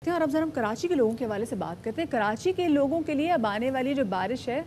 और अब ज़रा हम कराची के लोगों के हवाले से बात करते हैं। कराची के लोगों के लिए अब आने वाली जो बारिश है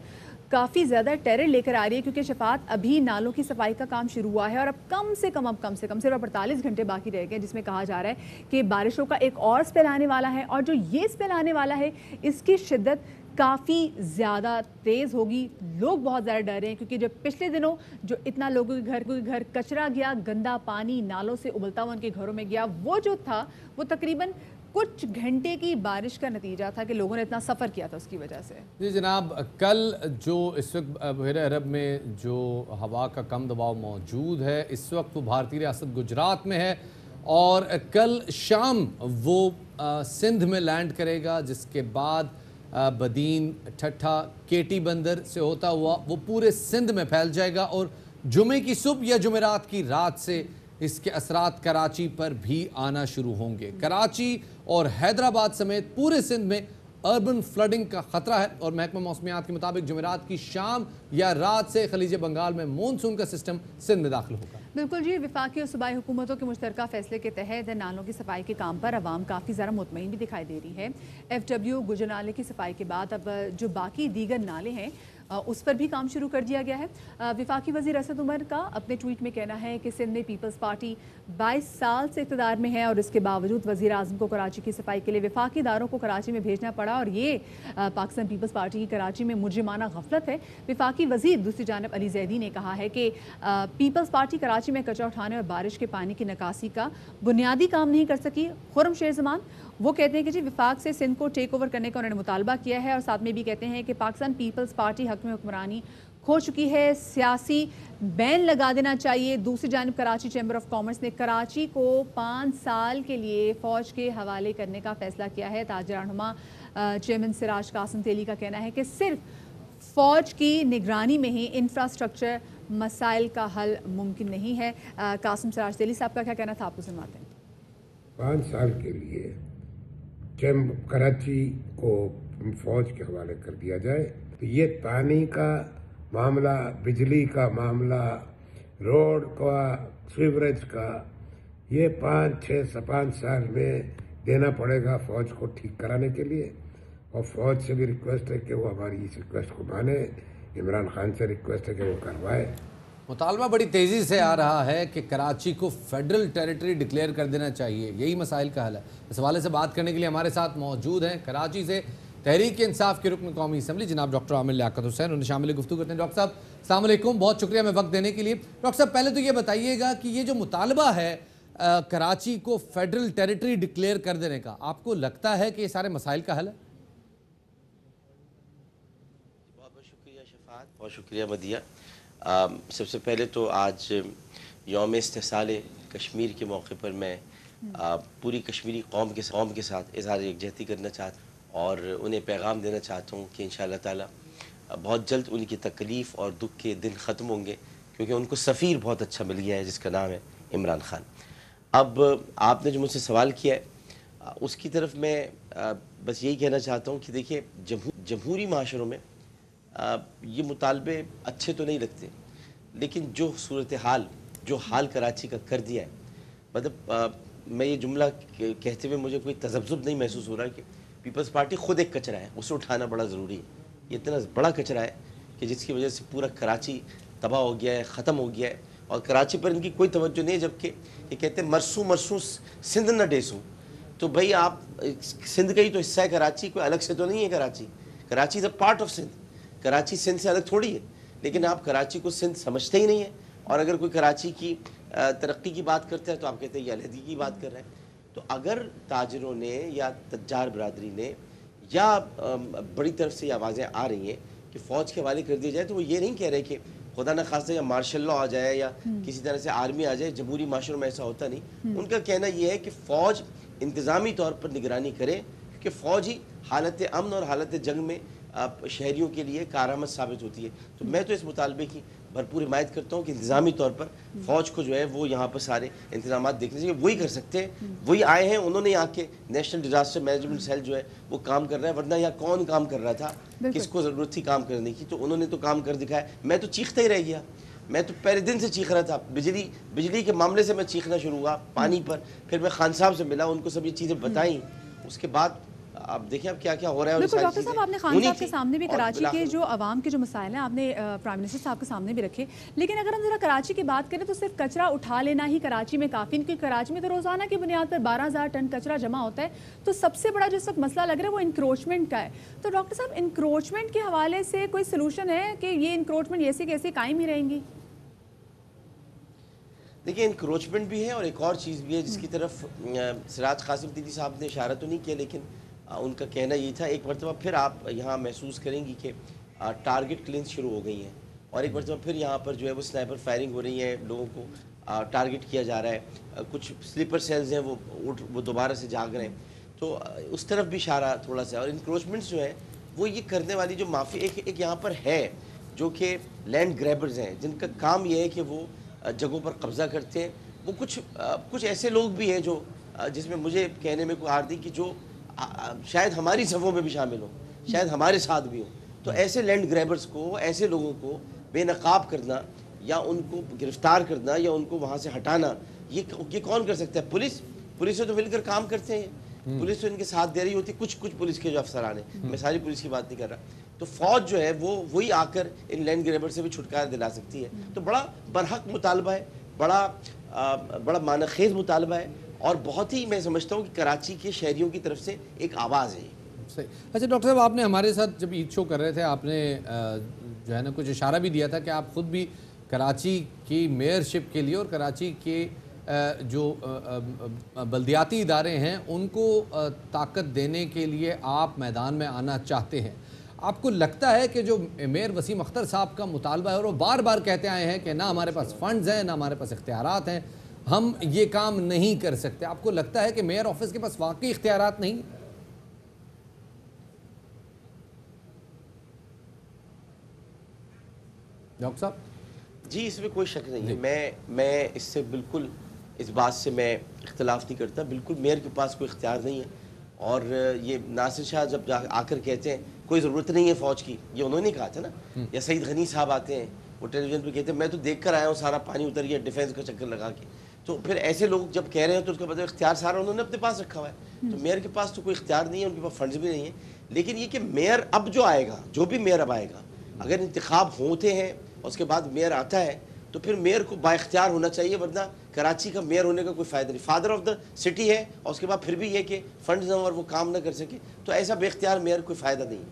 काफ़ी ज़्यादा टेरर लेकर आ रही है, क्योंकि शफात अभी नालों की सफाई का काम शुरू हुआ है और अब कम से कम सिर्फ 48 घंटे बाकी रह गए, जिसमें कहा जा रहा है कि बारिशों का एक और स्पेल आने वाला है। और जो ये स्पेल आने वाला है इसकी शिद्दत काफ़ी ज़्यादा तेज़ होगी। लोग बहुत ज़्यादा डर रहे हैं, क्योंकि जब पिछले दिनों जो इतना लोगों के घर कचरा गया, गंदा पानी नालों से उबलता हुआ उनके घरों में गया, वो जो था वो तकरीबन कुछ घंटे की बारिश का नतीजा था कि लोगों ने इतना सफ़र किया था उसकी वजह से। जी जनाब, कल जो इस वक्त बहर अरब में जो हवा का कम दबाव मौजूद है, इस वक्त वो भारतीय रियासत गुजरात में है और कल शाम वो सिंध में लैंड करेगा, जिसके बाद बदीन, ठट्ठा, केटी बंदर से होता हुआ वो पूरे सिंध में फैल जाएगा और जुमे की सुबह या जुमेरात की रात से इसके असरात कराची पर भी आना शुरू होंगे। कराची और हैदराबाद समेत पूरे सिंध में अर्बन फ्लडिंग का खतरा है और महकमा मौसमियात के मुताबिक जुमेरात की शाम या रात से खलीज बंगाल में मानसून का सिस्टम सिंध में दाखिल होगा। बिल्कुल जी, वफाकी और सूबाई हुकूमतों के मुश्तरका फैसले के तहत नालों की सफाई के काम पर आवाम काफ़ी ज़्यादा मुतमईन भी दिखाई दे रही है। FW गुजर नाले की सफाई के बाद अब जो बाकी दीगर नाले हैं उस पर भी काम शुरू कर दिया गया है। वफाकी वज़ीर असद उमर का अपने ट्वीट में कहना है कि सिंध में पीपल्स पार्टी 22 साल से इक़्तिदार में है और इसके बावजूद वज़ीर आज़म को कराची की सफाई के लिए वफाकी इदारों को कराची में भेजना पड़ा और ये पाकिस्तान पीपल्स पार्टी की कराची में मुजरिमाना गफलत है। वफाकी वज़ीर दूसरी जानब अली ज़ैदी ने कहा है कि पीपल्स पार्टी कराची में कचरा उठाने और बारिश के पानी की निकासी का बुनियादी काम नहीं कर सकी। खुर्रम शेर ज़मान वो कहते हैं कि जी विफाक से सिंध को टेक ओवर करने का उन्होंने मुतालबा किया है और साथ में भी कहते हैं कि पाकिस्तान पीपल्स पार्टी हक में हुक्मरानी खो चुकी है, सियासी बैन लगा देना चाहिए। दूसरी जानिब कराची चैम्बर ऑफ कॉमर्स ने कराची को 5 साल के लिए फ़ौज के हवाले करने का फैसला किया है। ताजरानुमा चेयरमैन सिराज कासिम तेली का कहना है कि सिर्फ फ़ौज की निगरानी में ही इंफ्रास्ट्रक्चर मसाइल का हल मुमकिन नहीं है। कासिम सिराज तेली साहब का क्या कहना था, आपको सुनवाते हैं। 5 साल के लिए कराची को फौज के हवाले कर दिया जाए तो ये पानी का मामला, बिजली का मामला, रोड का, सीवरेज का, ये 5 साल में देना पड़ेगा फौज को ठीक कराने के लिए। और फौज से भी रिक्वेस्ट है कि वो हमारी इस रिक्वेस्ट को माने। इमरान खान से रिक्वेस्ट है कि वो करवाए। मुतालबा बड़ी तेज़ी से आ रहा है कि कराची को फेडरल टेरिटरी डिक्लेयर कर देना चाहिए, यही मसाइल का हल है। इस हवाले से बात करने के लिए हमारे साथ मौजूद हैं कराची से तहरीक इंसाफ के रुकन कौमी असम्बली जनाब डॉक्टर आमिर लियाकत हुसैन, उन्हें शामिल गुफ्तगू करते हैं। डॉक्टर साहब अस्सलाम वालेकुम, बहुत शुक्रिया हमें वक्त देने के लिए। डॉक्टर साहब पहले तो ये बताइएगा कि ये जो मुतालबा है कराची को फेडरल टेरिटरी डिक्लेयर कर देने का, आपको लगता है कि ये सारे मसाइल का हल है? बहुत बहुत शुक्रिया शफात, बहुत शुक्रिया मदिया। सबसे पहले तो आज यौम इस्तिसाल कश्मीर के मौके पर मैं पूरी कश्मीरी कौम के साथ इज़हार यकजहती करना चाहता हूँ और उन्हें पैगाम देना चाहता हूँ कि इंशाअल्लाह ताला बहुत जल्द उनकी तकलीफ़ और दुख के दिन ख़त्म होंगे, क्योंकि उनको सफ़ीर बहुत अच्छा मिल गया है जिसका नाम है इमरान खान। अब आपने जो मुझसे सवाल किया है उसकी तरफ मैं बस यही कहना चाहता हूँ कि देखिए, जमहूरी माशरों में ये मुतालबे अच्छे तो नहीं लगते, लेकिन जो सूरत हाल, जो हाल कराची का कर दिया है, मतलब मैं ये जुमला कहते हुए मुझे कोई तज़ब्ज़ुब नहीं महसूस हो रहा कि पीपल्स पार्टी ख़ुद एक कचरा है, उसे उठाना बड़ा ज़रूरी है। ये इतना बड़ा कचरा है कि जिसकी वजह से पूरा कराची तबाह हो गया है, ख़त्म हो गया है और कराची पर इनकी कोई तवज्जो नहीं है। जबकि ये कहते हैं मरसू सिंध न डेसूँ, तो भाई आप सिंध का ही तो हिस्सा है कराची, कोई अलग से तो नहीं है Karachi. Karachi is a part of Sindh, Karachi Sindh से अलग थोड़ी है, लेकिन आप कराची को सिंध समझते ही नहीं है। और अगर कोई कराची की तरक्की की बात करता है तो आप कहते हैं ये अलहदगी की बात कर रहे हैं। तो अगर ताजरों ने या तज्जार बरादरी ने या बड़ी तरफ से ये आवाज़ें आ रही हैं कि फ़ौज के हवाले कर दिया जाए, तो वो ये नहीं कह रहे कि खुदा न खास्ता या मार्शल लॉ आ जाए या किसी तरह से आर्मी आ जाए। जमहूरी माशरों में ऐसा होता नहीं। उनका कहना यह है कि फ़ौज इंतज़ामी तौर पर निगरानी करे, क्योंकि फ़ौज ही हालत अमन और हालत जंग में शहरियों के लिए कारआमद साबित होती है। तो मैं तो इस मुतालबे की भरपूर हिमायत करता हूँ कि इंतज़ामी तौर पर फ़ौज को जो है वो यहाँ पर सारे इंतजाम देखने चाहिए। वही कर सकते हैं, वही आए हैं, उन्होंने यहाँ के नेशनल डिजास्टर मैनेजमेंट सेल जो है वो काम कर रहा है, वरना यहाँ कौन काम कर रहा था, किसको ज़रूरत थी काम करने की, तो उन्होंने तो काम कर दिखाया। मैं तो चीखता ही रह गया, मैं तो पहले दिन से चीख रहा था। बिजली के मामले से मैं चीखना शुरू हुआ, पानी पर, फिर मैं खान साहब से मिला, उनको सब ये चीज़ें बताई। اس کے بعد اب دیکھیں اب کیا کیا ہو رہا ہے. بالکل ڈاکٹر صاحب، آپ نے خان صاحب کے سامنے بھی کراچی کے جو عوام کے جو مسائل ہیں آپ نے پرائم منسٹر صاحب کے سامنے بھی رکھے، لیکن اگر ہم ذرا کراچی کی بات کریں تو صرف کچرا اٹھا لینا ہی کراچی میں کافی نہیں، کیونکہ کراچی میں تو روزانہ کی بنیاد پر 12,000 ٹن کچرا جمع ہوتا ہے. تو سب سے بڑا جو اس وقت مسئلہ لگ رہا ہے وہ انکروچمنٹ کا ہے. تو ڈاکٹر صاحب، انکروچمنٹ کے حوالے سے کوئی سلوشن ہے کہ یہ انکروچمنٹ ایسی کیسی قائم ہی رہیں گی؟ دیکھیں انکروچمنٹ بھی ہے اور ایک اور چیز بھی ہے جس کی طرف سراج قاسم دیدی صاحب نے اشارہ تو نہیں کیا، لیکن ان کا کہنا یہ تھا ایک مرتبہ پھر آپ یہاں محسوس کریں گی کہ ٹارگٹ کلینز شروع ہو گئی ہیں، اور ایک مرتبہ پھر یہاں پر جو ہے وہ سنائپر فائرنگ ہو رہی ہے، لوگوں کو ٹارگٹ کیا جا رہا ہے، کچھ سلیپر سیلز ہیں وہ دوبارہ سے جاگ رہے ہیں. تو اس طرف بھی اشارہ تھوڑا سا. اور انکروچمنٹس جو ہیں وہ یہ کرنے والی جو مافیا ایک یہاں پر ہے جو کہ لینڈ گریبرز ہیں، جن کا کام یہ ہے کہ وہ جگہوں پر قبضہ کرتے ہیں. وہ کچھ ایسے لوگ بھی ہیں جو جس میں مجھے کہنے میں کوئی آردی کہ جو شاید ہماری صفوں میں بھی شامل ہوں، شاید ہمارے ساتھ بھی ہوں. تو ایسے لینڈ گریبرز کو، ایسے لوگوں کو بے نقاب کرنا یا ان کو گرفتار کرنا یا ان کو وہاں سے ہٹانا، یہ کون کر سکتا ہے؟ پولیس سے تو مل کر کام کرتے ہیں. پولیس تو ان کے ساتھ دے رہی ہوتی، کچھ پولیس کے جو افسران ہیں، میں ساری پولیس کی بات نہیں کر رہا. تو فوج جو ہے وہی آ کر ان لینڈ گریبر سے بھی چھٹکارا دلا سکتی ہے. تو بڑا برحق مطالبہ ہے، بڑا معنی خیز مطالبہ ہے، اور بہت ہی میں سمجھتا ہوں کہ کراچی کے شہریوں کی طرف سے ایک آواز ہے. صحیح. اچھا ڈاکٹر صاحب، آپ نے ہمارے ساتھ جب عید شو کر رہے تھے آپ نے جو ہے نا کچھ اشارہ بھی دیا تھا کہ آپ خود بھی کراچی کی میئرشپ کے لیے اور کراچی کے جو بلدیاتی ادارے ہیں ان کو طاقت دینے کے لیے آپ میدان میں آنا چاہتے ہیں. آپ کو لگتا ہے کہ جو میئر وسیم اختر صاحب کا مطالبہ ہے اور وہ بار بار کہتے آئے ہیں کہ نہ ہمارے پاس فنڈز ہیں، نہ ہمارے پاس اختیارات ہیں، ہم یہ کام نہیں کر سکتے، آپ کو لگتا ہے کہ میئر آفس کے پاس واقعی اختیارات نہیں؟ ڈاکٹر صاحب جی اس میں کوئی شک نہیں ہے. میں اس سے بالکل اس بات سے میں اختلاف نہیں کرتا. بالکل میئر کے پاس کوئی اختیار نہیں ہے. اور یہ ناصر شاہ جب آ کر کہتے ہیں کوئی ضرورت نہیں ہے فوج کی، یہ انہوں نے کہا تھا نا. یا سعید غنی صاحب آتے ہیں وہ ٹیلی ویژن پہ کہتے ہیں میں تو دیکھ کر آیا ہوں سارا پانی اتر گیا ڈیفینس کا چکر لگا کے. تو پھر ایسے لوگ جب کہہ رہے ہیں تو اس کا مطلب اختیار سارا انہوں نے اپنے پاس رکھا ہوا ہے. تو میئر کے پاس تو کوئی اختیار نہیں ہے، ان کے پاس فنڈز بھی نہیں ہیں. لیکن یہ کہ میئر اب جو آئے گا، جو بھی میئر اب آئے گا، اگر انتخاب ہوتے ہیں اور اس کے بعد میئر آتا ہے تو پھر میئر کو با اختیار ہونا چاہیے، ورنہ کراچی کا میئر ہونے کا کوئی فائدہ نہیں. فادر آف دا سٹی ہے اور اس کے بعد پھر بھی یہ کہ فنڈز نہ اور وہ کام نہ کر سکے، تو ایسا بے اختیار میئر کوئی فائدہ نہیں.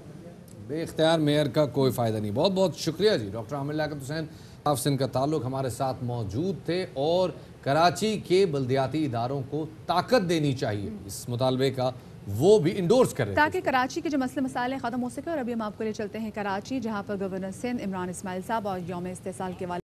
بے اختیار میئر کا کوئی فائدہ نہیں. بہت بہت شکریہ جی. ڈاکٹر عامر لیاقت حسین صاحب سے ان کا تعلق ہمارے ساتھ موجود تھے اور کراچی کے بلدیاتی اداروں کو طاقت دینی چاہیے اس مطالبے کا وہ بھی انڈورس کر رہے ہیں تاکہ کراچی کے جو مسئلے مسائل ختم ہو سکے. اور ابھی ہم آپ کو لے چلتے ہیں کراچی، جہاں پر گورنر سندھ عمران اسماعیل صاحب اور یوم استحصال کے والے